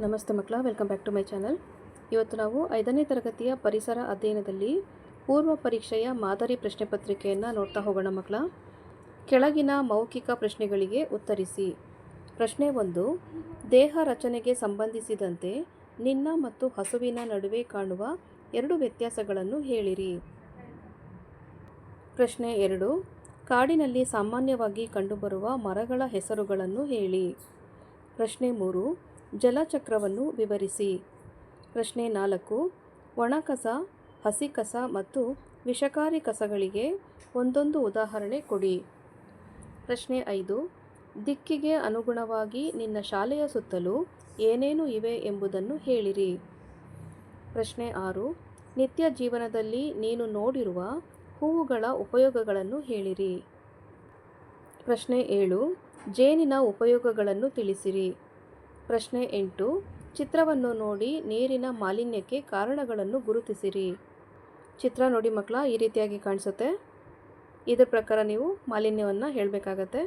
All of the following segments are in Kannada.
ನಮಸ್ತೆ ಮಕ್ಕಳ, welcome back to my channel. ಇವತ್ತು ನಾವು 5ನೇ ತರಗತಿಯ ಪರಿಸರ ಅಧ್ಯಯನದಲ್ಲಿ ಪೂರ್ವ ಪರೀಕ್ಷೆಯ ಮಾದರಿ ಪ್ರಶ್ನೆ ಪತ್ರಿಕೆಯನ್ನು ನೋಡ್ತಾ ಹೋಗೋಣ ಮಕ್ಕಳ. ಕೆಳಗಿನ ಮೌಖಿಕ ಪ್ರಶ್ನೆಗಳಿಗೆ ಉತ್ತರಿಸಿ. ಪ್ರಶ್ನೆ 1. ದೇಹ ರಚನೆಗೆ ಸಂಬಂಧಿಸಿದಂತೆ ನಿನ್ನ ಮತ್ತು ಹಸುವಿನ ನಡುವೆ ಕಾಣುವ 2 ವ್ಯತ್ಯಾಸಗಳನ್ನು ಹೇಳಿರಿ. ಪ್ರಶ್ನೆ 2. ಕಾಡಿನಲ್ಲಿ ಸಾಮಾನ್ಯವಾಗಿ ಕಂಡುಬರುವ ಮರಗಳ ಹೆಸರುಗಳನ್ನು ಹೇಳಿ. ಪ್ರಶ್ನೆ 3. ಜಲಚಕ್ರವನ್ನು ವಿವರಿಸಿ. ಪ್ರಶ್ನೆ 4. ಒಣಕಸ, ಹಸಿ ಕಸ ಮತ್ತು ವಿಷಕಾರಿ ಕಸಗಳಿಗೆ ಒಂದೊಂದು ಉದಾಹರಣೆ ಕೊಡಿ. ಪ್ರಶ್ನೆ 5. ದಿಕ್ಕಿಗೆ ಅನುಗುಣವಾಗಿ ನಿನ್ನ ಶಾಲೆಯ ಸುತ್ತಲೂ ಏನೇನು ಇವೆ ಎಂಬುದನ್ನು ಹೇಳಿರಿ. ಪ್ರಶ್ನೆ 6. ನಿತ್ಯ ಜೀವನದಲ್ಲಿ ನೀನು ನೋಡಿರುವ ಹೂವುಗಳ ಉಪಯೋಗಗಳನ್ನು ಹೇಳಿರಿ. ಪ್ರಶ್ನೆ 7. ಜೇನಿನ ಉಪಯೋಗಗಳನ್ನು ತಿಳಿಸಿರಿ. ಪ್ರಶ್ನೆ 8. ಚಿತ್ರವನ್ನು ನೋಡಿ ನೀರಿನ ಮಾಲಿನ್ಯಕ್ಕೆ ಕಾರಣಗಳನ್ನು ಗುರುತಿಸಿರಿ. ಚಿತ್ರ ನೋಡಿ ಮಕ್ಕಳ, ಈ ರೀತಿಯಾಗಿ ಕಾಣಿಸುತ್ತೆ. ಇದರ ಪ್ರಕಾರ ನೀವು ಮಾಲಿನ್ಯವನ್ನು ಹೇಳಬೇಕಾಗತ್ತೆ.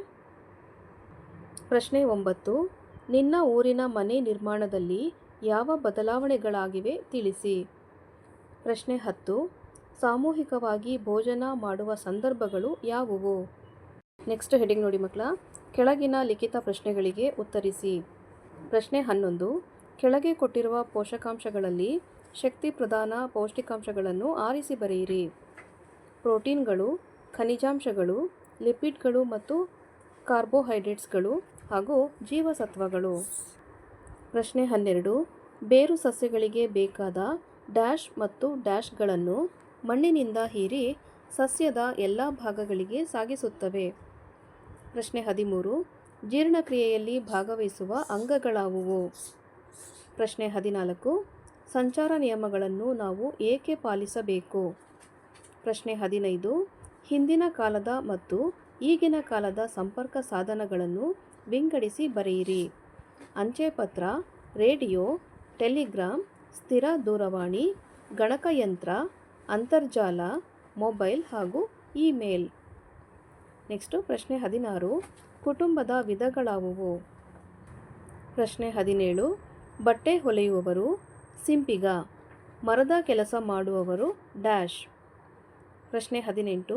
ಪ್ರಶ್ನೆ 9. ನಿನ್ನ ಊರಿನ ಮನೆ ನಿರ್ಮಾಣದಲ್ಲಿ ಯಾವ ಬದಲಾವಣೆಗಳಾಗಿವೆ ತಿಳಿಸಿ. ಪ್ರಶ್ನೆ 10. ಸಾಮೂಹಿಕವಾಗಿ ಭೋಜನ ಮಾಡುವ ಸಂದರ್ಭಗಳು ಯಾವುವು? ನೆಕ್ಸ್ಟ್ ಹೆಡಿಂಗ್ ನೋಡಿ ಮಕ್ಕಳ, ಕೆಳಗಿನ ಲಿಖಿತ ಪ್ರಶ್ನೆಗಳಿಗೆ ಉತ್ತರಿಸಿ. ಪ್ರಶ್ನೆ 11. ಕೆಳಗೆ ಕೊಟ್ಟಿರುವ ಪೋಷಕಾಂಶಗಳಲ್ಲಿ ಶಕ್ತಿ ಪ್ರಧಾನ ಪೌಷ್ಟಿಕಾಂಶಗಳನ್ನು ಆರಿಸಿ ಬರೆಯಿರಿ. ಪ್ರೋಟೀನ್ಗಳು, ಖನಿಜಾಂಶಗಳು, ಲಿಪಿಡ್ಗಳು ಮತ್ತು ಕಾರ್ಬೋಹೈಡ್ರೇಟ್ಸ್ಗಳು ಹಾಗೂ ಜೀವಸತ್ವಗಳು. ಪ್ರಶ್ನೆ 12. ಬೇರು ಸಸ್ಯಗಳಿಗೆ ಬೇಕಾದ ಡ್ಯಾಶ್ ಮತ್ತು ಡ್ಯಾಶ್ಗಳನ್ನು ಮಣ್ಣಿನಿಂದ ಹೀರಿ ಸಸ್ಯದ ಎಲ್ಲ ಭಾಗಗಳಿಗೆ ಸಾಗಿಸುತ್ತವೆ. ಪ್ರಶ್ನೆ 13. ಜೀರ್ಣಕ್ರಿಯೆಯಲ್ಲಿ ಭಾಗವಹಿಸುವ ಅಂಗಗಳಾವುವು? ಪ್ರಶ್ನೆ 14. ಸಂಚಾರ ನಿಯಮಗಳನ್ನು ನಾವು ಏಕೆ ಪಾಲಿಸಬೇಕು? ಪ್ರಶ್ನೆ 15. ಹಿಂದಿನ ಕಾಲದ ಮತ್ತು ಈಗಿನ ಕಾಲದ ಸಂಪರ್ಕ ಸಾಧನಗಳನ್ನು ವಿಂಗಡಿಸಿ ಬರೆಯಿರಿ. ಅಂಚೆ ಪತ್ರ, ರೇಡಿಯೋ, ಟೆಲಿಗ್ರಾಮ್, ಸ್ಥಿರ ದೂರವಾಣಿ, ಗಣಕಯಂತ್ರ, ಅಂತರ್ಜಾಲ, ಮೊಬೈಲ್ ಹಾಗೂ ಇಮೇಲ್. ನೆಕ್ಸ್ಟು ಪ್ರಶ್ನೆ 16. ಕುಟುಂಬದ ವಿಧಗಳಾವುವು? ಪ್ರಶ್ನೆ 17. ಬಟ್ಟೆ ಹೊಲೆಯುವವರು, ಸಿಂಪಿಗ, ಮರದ ಕೆಲಸ ಮಾಡುವವರು ಡ್ಯಾಶ್. ಪ್ರಶ್ನೆ 18.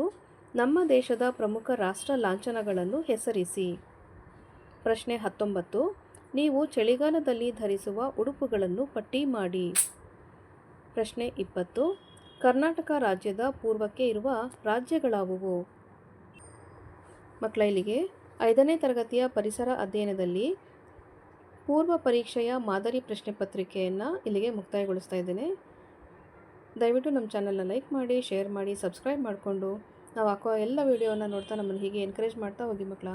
ನಮ್ಮ ದೇಶದ ಪ್ರಮುಖ ರಾಷ್ಟ್ರ ಲಾಂಛನಗಳನ್ನು ಹೆಸರಿಸಿ. ಪ್ರಶ್ನೆ 19. ನೀವು ಚಳಿಗಾಲದಲ್ಲಿ ಧರಿಸುವ ಉಡುಪುಗಳನ್ನು ಪಟ್ಟಿ ಮಾಡಿ. ಪ್ರಶ್ನೆ 20. ಕರ್ನಾಟಕ ರಾಜ್ಯದ ಪೂರ್ವಕ್ಕೆ ಇರುವ ರಾಜ್ಯಗಳಾವುವು? ಮಕ್ಕಳ, ಇಲ್ಲಿಗೆ 5ನೇ ತರಗತಿಯ ಪರಿಸರ ಅಧ್ಯಯನದಲ್ಲಿ ಪೂರ್ವ ಪರೀಕ್ಷೆಯ ಮಾದರಿ ಪ್ರಶ್ನೆ ಪತ್ರಿಕೆಯನ್ನು ಇಲ್ಲಿಗೆ ಮುಕ್ತಾಯಗೊಳಿಸ್ತಾ ಇದ್ದೇನೆ. ದಯವಿಟ್ಟು ನಮ್ಮ ಚಾನಲ್ನ ಲೈಕ್ ಮಾಡಿ, ಶೇರ್ ಮಾಡಿ, ಸಬ್ಸ್ಕ್ರೈಬ್ ಮಾಡಿಕೊಂಡು ನಾವು ಹಾಕೋ ಎಲ್ಲ ವಿಡಿಯೋನ ನೋಡ್ತಾ ನಮ್ಮನ್ನು ಹೀಗೆ ಎನ್ಕರೇಜ್ ಮಾಡ್ತಾ ಹೋಗಿ ಮಕ್ಕಳ.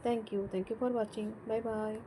Thank you for watching. Bye bye.